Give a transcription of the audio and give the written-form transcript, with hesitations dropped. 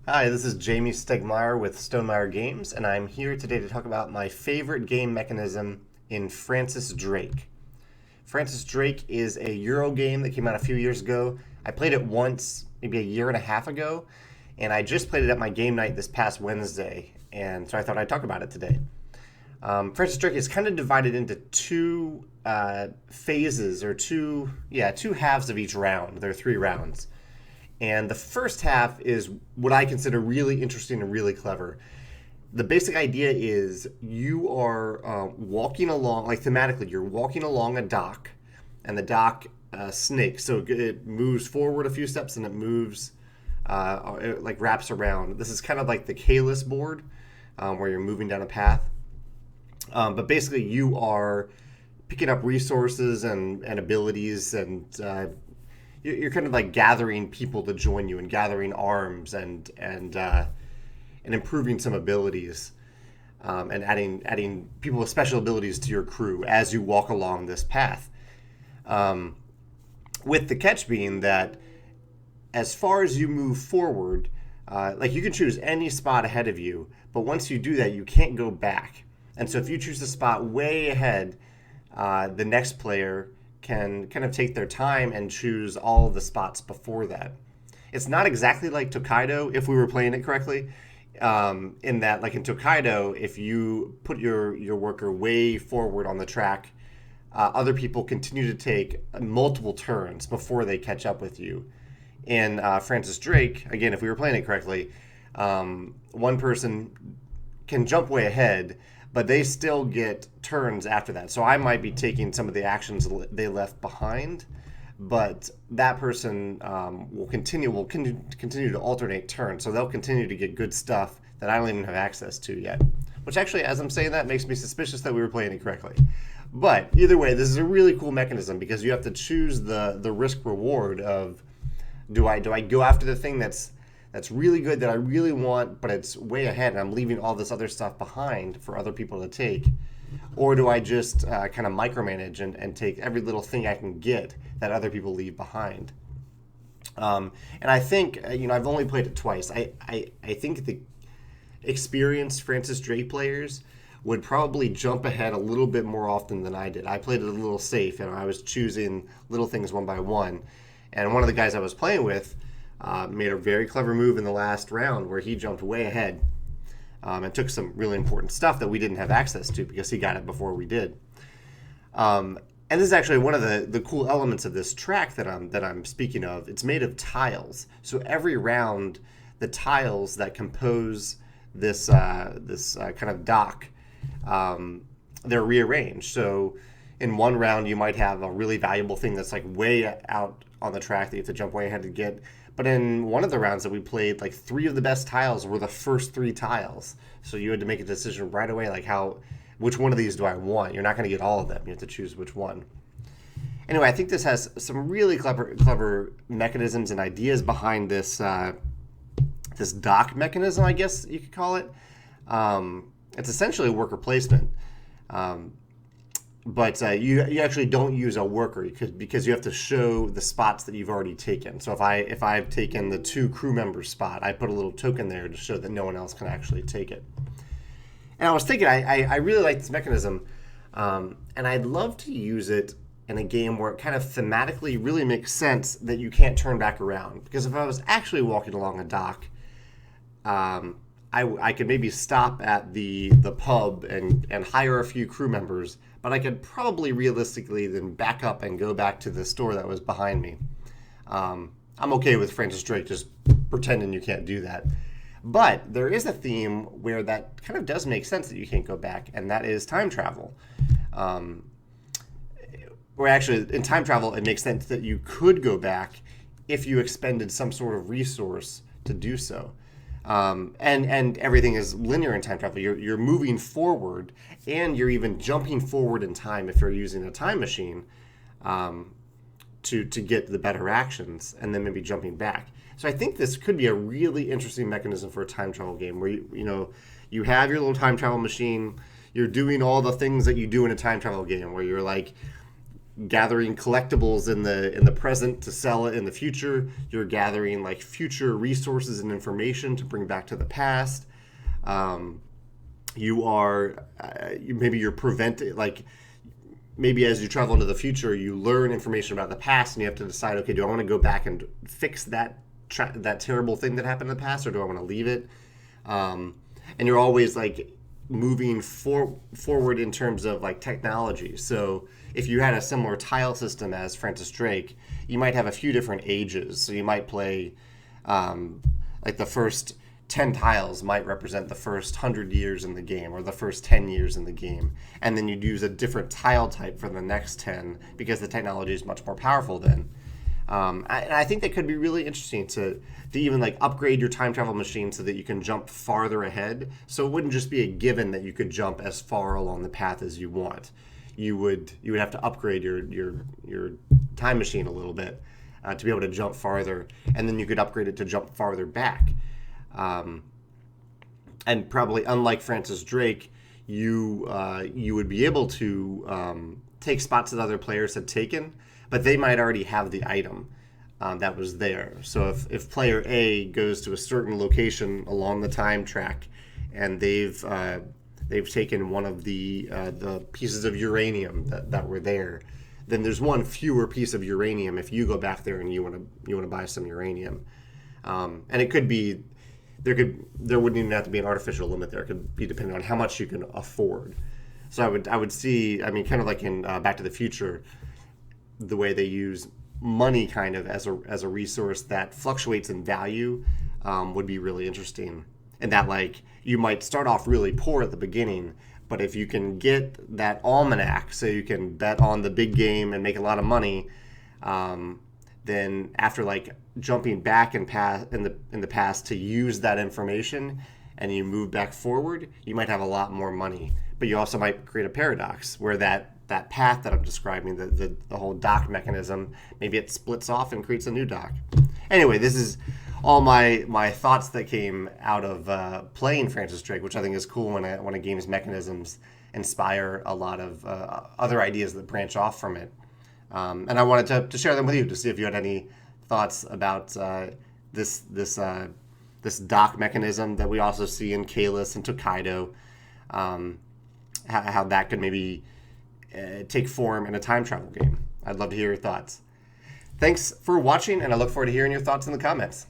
Hi, this is Jamey Stegmeyer with Stonemeyer Games, and I'm here today to talk about my favorite game mechanism in Francis Drake. Francis Drake is a Euro game that came out a few years ago. I played it once, maybe a year and a half ago, and I just played it at my game night this past Wednesday, and so I thought I'd talk about it today. Francis Drake is kind of divided into two phases, or two halves of each round. There are 3 rounds. And the first half is what I consider really interesting and really clever. The basic idea is you are walking along, like thematically, you're walking along a dock, and the dock snakes. So it moves forward a few steps and it moves, it like wraps around. This is kind of like the Kalis board, where you're moving down a path. But basically, you are picking up resources and abilities, and you're kind of like gathering people to join you and gathering arms and improving some abilities, and adding people with special abilities to your crew as you walk along this path. Um, with the catch being that as far as you move forward, like you can choose any spot ahead of you, but once you do that, you can't go back. And so if you choose a spot way ahead, the next player can kind of take their time and choose all of the spots before that. It's not exactly like Tokaido if we were playing it correctly. In that, like in Tokaido, if you put your worker way forward on the track, other people continue to take multiple turns before they catch up with you. In Francis Drake, again, if we were playing it correctly, one person can jump way ahead, but they still get turns after that. So I might be taking some of the actions they left behind, but that person will continue to alternate turns. So they'll continue to get good stuff that I don't even have access to yet. Which actually, as I'm saying that, makes me suspicious that we were playing it correctly. But either way, this is a really cool mechanism because you have to choose the risk reward of do I go after the thing that's really good that I really want, but it's way ahead and I'm leaving all this other stuff behind for other people to take? Or do I just kind of micromanage and take every little thing I can get that other people leave behind? And I think, I've only played it twice. I think the experienced Francis Drake players would probably jump ahead a little bit more often than I did. I played it a little safe, and I was choosing little things one by one. And one of the guys I was playing with made a very clever move in the last round where he jumped way ahead, and took some really important stuff that we didn't have access to because he got it before we did. And this is actually one of the cool elements of this track that I'm speaking of. It's made of tiles. So every round, the tiles that compose this kind of dock, they're rearranged. So in one round, you might have a really valuable thing that's like way out on the track that you have to jump way ahead to get. But in one of the rounds that we played, like 3 of the best tiles were the first 3 tiles. So you had to make a decision right away, like which one of these do I want? You're not going to get all of them. You have to choose which one. Anyway, I think this has some really clever mechanisms and ideas behind this dock mechanism, I guess you could call it. It's essentially worker placement. But you actually don't use a worker because you have to show the spots that you've already taken. So if I've taken the 2 crew members spot, I put a little token there to show that no one else can actually take it. And I was thinking, I really like this mechanism, and I'd love to use it in a game where it kind of thematically really makes sense that you can't turn back around. Because if I was actually walking along a dock, I could maybe stop at the pub and hire a few crew members, but I could probably realistically then back up and go back to the store that was behind me. I'm okay with Francis Drake just pretending you can't do that. But there is a theme where that kind of does make sense that you can't go back, and that is time travel. Where actually, in time travel, it makes sense that you could go back if you expended some sort of resource to do so. And everything is linear in time travel. You're moving forward, and you're even jumping forward in time if you're using a time machine, to get the better actions, and then maybe jumping back. So I think this could be a really interesting mechanism for a time travel game where you have your little time travel machine. You're doing all the things that you do in a time travel game where you're like gathering collectibles in the present to sell it in the future. You're gathering like future resources and information to bring back to the past. You are maybe you're preventing, like, maybe as you travel into the future, you learn information about the past, and you have to decide, okay, do I want to go back and fix that terrible thing that happened in the past, or do I want to leave it? And you're always like moving forward in terms of like technology. So if you had a similar tile system as Francis Drake, you might have a few different ages. So you might play like the first 10 tiles might represent the first 100 years in the game, or the first 10 years in the game. And then you'd use a different tile type for the next 10 because the technology is much more powerful then. And I think that could be really interesting to even like upgrade your time travel machine so that you can jump farther ahead. So it wouldn't just be a given that you could jump as far along the path as you want. You would have to upgrade your time machine a little bit to be able to jump farther, and then you could upgrade it to jump farther back. And probably unlike Francis Drake, you would be able to take spots that other players had taken, but they might already have the item that was there. So if player A goes to a certain location along the time track, and they've taken one of the pieces of uranium that were there, then there's one fewer piece of uranium if you go back there and you want to buy some uranium. And it could be there wouldn't even have to be an artificial limit there. It could be depending on how much you can afford. So I would see, I mean, kind of like in Back to the Future, the way they use money kind of as a resource that fluctuates in value would be really interesting. And that, like, you might start off really poor at the beginning, but if you can get that almanac so you can bet on the big game and make a lot of money, then after like jumping back in the past to use that information, and you move back forward, you might have a lot more money. But you also might create a paradox where that path that I'm describing, the whole dock mechanism, maybe it splits off and creates a new dock. Anyway, this is all my thoughts that came out of playing Francis Drake, which I think is cool when a game's mechanisms inspire a lot of other ideas that branch off from it. And I wanted to share them with you to see if you had any thoughts about this dock mechanism that we also see in Kalis and Tokaido, how that could maybe take form in a time travel game. I'd love to hear your thoughts. Thanks for watching, and I look forward to hearing your thoughts in the comments.